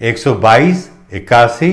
122, 81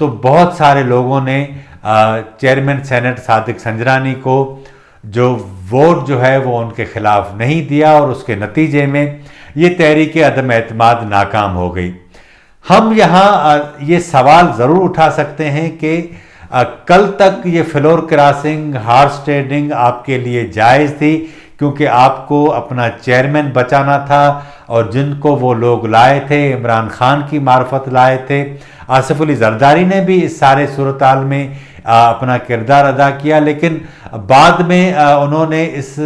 تو بہت سارے لوگوں نے چیئرمین سینٹ صادق سنجرانی کو جو ووٹ جو ہے وہ ان کے خلاف نہیں دیا اور اس کے نتیجے میں یہ تحریک عدم اعتماد ناکام ہو گئی۔ ہم یہاں یہ سوال ضرور اٹھا سکتے ہیں کہ کل تک یہ فلور کراسنگ ہارس ٹریڈنگ آپ کے لیے جائز تھی، کیونکہ آپ کو اپنا چیئرمین بچانا تھا، اور جن کو وہ لوگ لائے تھے عمران خان کی معرفت لائے تھے۔ آصف علی زرداری نے بھی اس سارے صورتحال میں اپنا کردار ادا کیا، لیکن بعد میں انہوں نے اس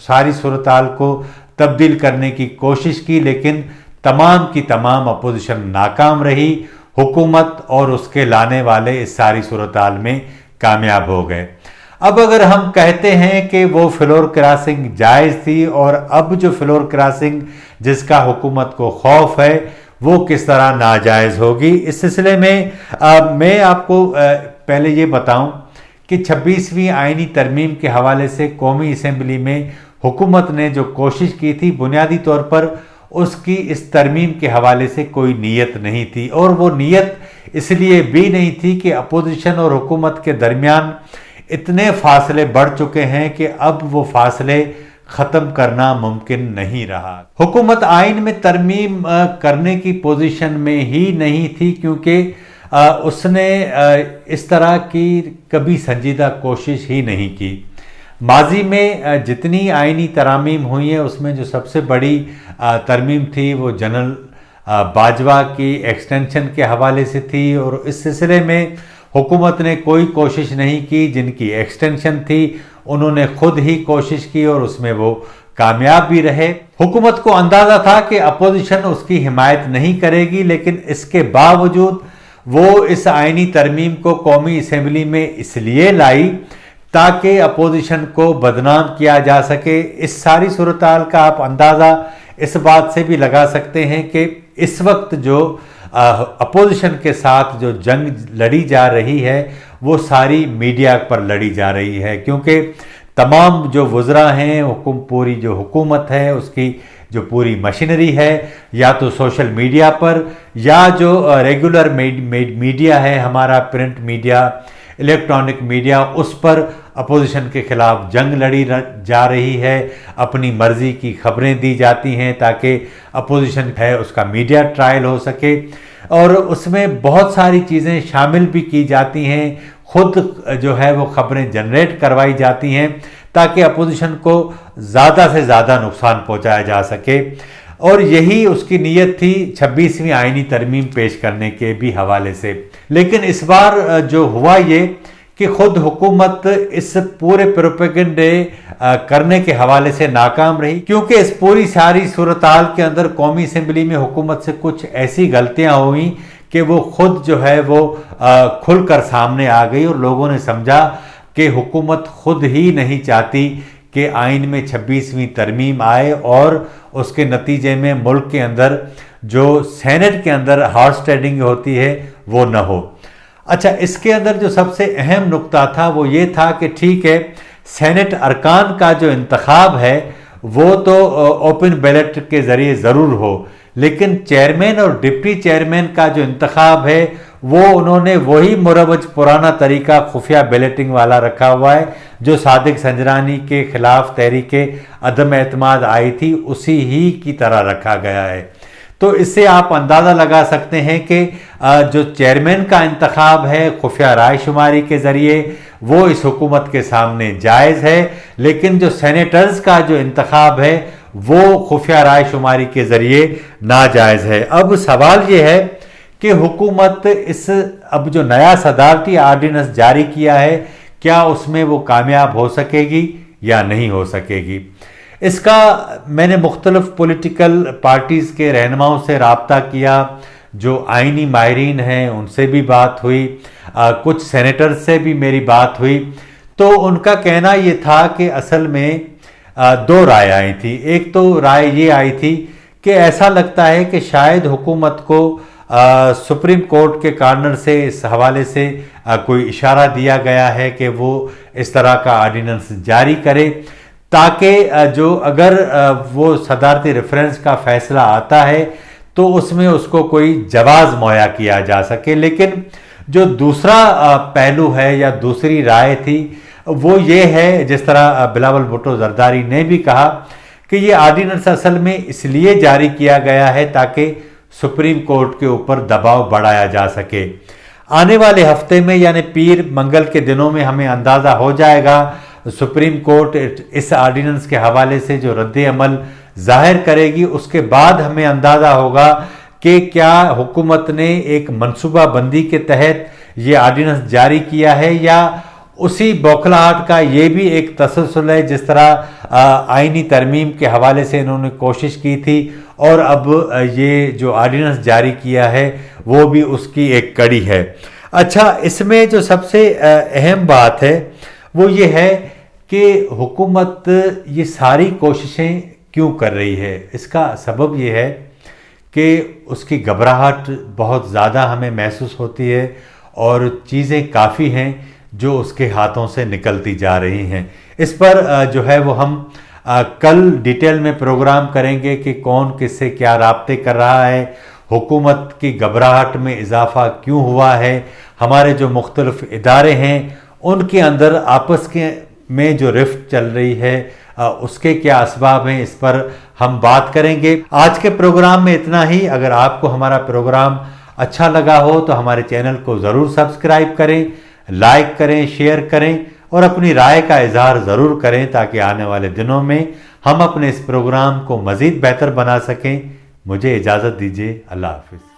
ساری صورتحال کو تبدیل کرنے کی کوشش کی، لیکن تمام کی تمام اپوزیشن ناکام رہی، حکومت اور اس کے لانے والے اس ساری صورتحال میں کامیاب ہو گئے۔ اب اگر ہم کہتے ہیں کہ وہ فلور کراسنگ جائز تھی، اور اب جو فلور کراسنگ جس کا حکومت کو خوف ہے وہ کس طرح ناجائز ہوگی، اس سلسلے میں میں آپ کو پہلے یہ بتاؤں کہ 26ویں آئینی ترمیم کے حوالے سے قومی اسمبلی میں حکومت نے جو کوشش کی تھی، بنیادی طور پر اس کی اس ترمیم کے حوالے سے کوئی نیت نہیں تھی، اور وہ نیت اس لیے بھی نہیں تھی کہ اپوزیشن اور حکومت کے درمیان اتنے فاصلے بڑھ چکے ہیں کہ اب وہ فاصلے ختم کرنا ممکن نہیں رہا۔ حکومت آئین میں ترمیم کرنے کی پوزیشن میں ہی نہیں تھی، کیونکہ اس نے اس طرح کی کبھی سنجیدہ کوشش ہی نہیں کی۔ ماضی میں جتنی آئینی ترامیم ہوئی ہیں اس میں جو سب سے بڑی ترمیم تھی وہ جنرل باجوہ کی ایکسٹینشن کے حوالے سے تھی، اور اس سلسلے میں حکومت نے کوئی کوشش نہیں کی۔ جن کی ایکسٹینشن تھی انہوں نے خود ہی کوشش کی اور اس میں وہ کامیاب بھی رہے۔ حکومت کو اندازہ تھا کہ اپوزیشن اس کی حمایت نہیں کرے گی، لیکن اس کے باوجود وہ اس آئینی ترمیم کو قومی اسمبلی میں اس لیے لائی تاکہ اپوزیشن کو بدنام کیا جا سکے۔ اس ساری صورتحال کا آپ اندازہ اس بات سے بھی لگا سکتے ہیں کہ اس وقت جو اپوزیشن کے ساتھ جو جنگ لڑی جا رہی ہے وہ ساری میڈیا پر لڑی جا رہی ہے، کیونکہ تمام جو وزراء ہیں، پوری جو حکومت ہے اس کی جو پوری مشینری ہے، یا تو سوشل میڈیا پر یا جو ریگولر میڈیا ہے ہمارا پرنٹ میڈیا، الیکٹرانک میڈیا، اس پر اپوزیشن کے خلاف جنگ لڑی جا رہی ہے۔ اپنی مرضی کی خبریں دی جاتی ہیں تاکہ اپوزیشن ہے اس کا میڈیا ٹرائل ہو سکے، اور اس میں بہت ساری چیزیں شامل بھی کی جاتی ہیں، خود جو ہے وہ خبریں جنریٹ کروائی جاتی ہیں تاکہ اپوزیشن کو زیادہ سے زیادہ نقصان پہنچایا جا سکے، اور یہی اس کی نیت تھی 26ویں آئینی ترمیم پیش کرنے کے بھی حوالے سے۔ لیکن اس بار جو ہوا یہ کہ خود حکومت اس پورے پروپیگنڈے کرنے کے حوالے سے ناکام رہی، کیونکہ اس پوری ساری صورتحال کے اندر قومی اسمبلی میں حکومت سے کچھ ایسی غلطیاں ہوئیں کہ وہ خود جو ہے وہ کھل کر سامنے آ گئی، اور لوگوں نے سمجھا کہ حکومت خود ہی نہیں چاہتی کہ آئین میں 26ویں ترمیم آئے، اور اس کے نتیجے میں ملک کے اندر جو سینٹ کے اندر ہارس ٹریڈنگ ہوتی ہے وہ نہ ہو۔ اچھا، اس کے اندر جو سب سے اہم نقطہ تھا وہ یہ تھا کہ ٹھیک ہے، سینٹ ارکان کا جو انتخاب ہے وہ تو اوپن بیلٹ کے ذریعے ضرور ہو، لیکن چیئرمین اور ڈپٹی چیئرمین کا جو انتخاب ہے وہ انہوں نے وہی مروج پرانا طریقہ خفیہ بیلٹنگ والا رکھا ہوا ہے جو صادق سنجرانی کے خلاف تحریک عدم اعتماد آئی تھی، اسی ہی کی طرح رکھا گیا ہے۔ تو اس سے آپ اندازہ لگا سکتے ہیں کہ جو چیئرمین کا انتخاب ہے خفیہ رائے شماری کے ذریعے وہ اس حکومت کے سامنے جائز ہے، لیکن جو سینیٹرز کا جو انتخاب ہے وہ خفیہ رائے شماری کے ذریعے ناجائز ہے۔ اب سوال یہ ہے کہ حکومت اب جو نیا صدارتی آرڈیننس جاری کیا ہے کیا اس میں وہ کامیاب ہو سکے گی یا نہیں ہو سکے گی؟ اس کا میں نے مختلف پولیٹیکل پارٹیز کے رہنماؤں سے رابطہ کیا، جو آئینی ماہرین ہیں ان سے بھی بات ہوئی، کچھ سینیٹر سے بھی میری بات ہوئی، تو ان کا کہنا یہ تھا کہ اصل میں دو رائے آئی تھی۔ ایک تو رائے یہ آئی تھی کہ ایسا لگتا ہے کہ شاید حکومت کو سپریم کورٹ کے کارنر سے اس حوالے سے کوئی اشارہ دیا گیا ہے کہ وہ اس طرح کا آرڈیننس جاری کرے تاکہ جو اگر وہ صدارتی ریفرنس کا فیصلہ آتا ہے تو اس میں اس کو کوئی جواز مہیا کیا جا سکے۔ لیکن جو دوسرا پہلو ہے یا دوسری رائے تھی وہ یہ ہے، جس طرح بلاول بھٹو زرداری نے بھی کہا کہ یہ آرڈیننس اصل میں اس لیے جاری کیا گیا ہے تاکہ سپریم کورٹ کے اوپر دباؤ بڑھایا جا سکے۔ آنے والے ہفتے میں یعنی پیر منگل کے دنوں میں ہمیں اندازہ ہو جائے گا، سپریم کورٹ اس آرڈیننس کے حوالے سے جو رد عمل ظاہر کرے گی، اس کے بعد ہمیں اندازہ ہوگا کہ کیا حکومت نے ایک منصوبہ بندی کے تحت یہ آرڈیننس جاری کیا ہے یا اسی بوکھلاہٹ کا یہ بھی ایک تسلسل ہے، جس طرح آئینی ترمیم کے حوالے سے انہوں نے کوشش کی تھی اور اب یہ جو آرڈیننس جاری کیا ہے وہ بھی اس کی ایک کڑی ہے۔ اچھا، اس میں جو سب سے اہم بات ہے وہ یہ ہے کہ حکومت یہ ساری کوششیں کیوں کر رہی ہے۔ اس کا سبب یہ ہے کہ اس کی گھبراہٹ بہت زیادہ ہمیں محسوس ہوتی ہے اور چیزیں کافی ہیں جو اس کے ہاتھوں سے نکلتی جا رہی ہیں۔ اس پر جو ہے وہ ہم کل ڈیٹیل میں پروگرام کریں گے کہ کون کس سے کیا رابطے کر رہا ہے، حکومت کی گھبراہٹ میں اضافہ کیوں ہوا ہے، ہمارے جو مختلف ادارے ہیں ان کے اندر آپس کے میں جو رفت چل رہی ہے اس کے کیا اسباب ہیں، اس پر ہم بات کریں گے۔ آج کے پروگرام میں اتنا ہی۔ اگر آپ کو ہمارا پروگرام اچھا لگا ہو تو ہمارے چینل کو ضرور سبسکرائب کریں، لائک کریں، شیئر کریں اور اپنی رائے کا اظہار ضرور کریں تاکہ آنے والے دنوں میں ہم اپنے اس پروگرام کو مزید بہتر بنا سکیں۔ مجھے اجازت دیجیے، اللہ حافظ۔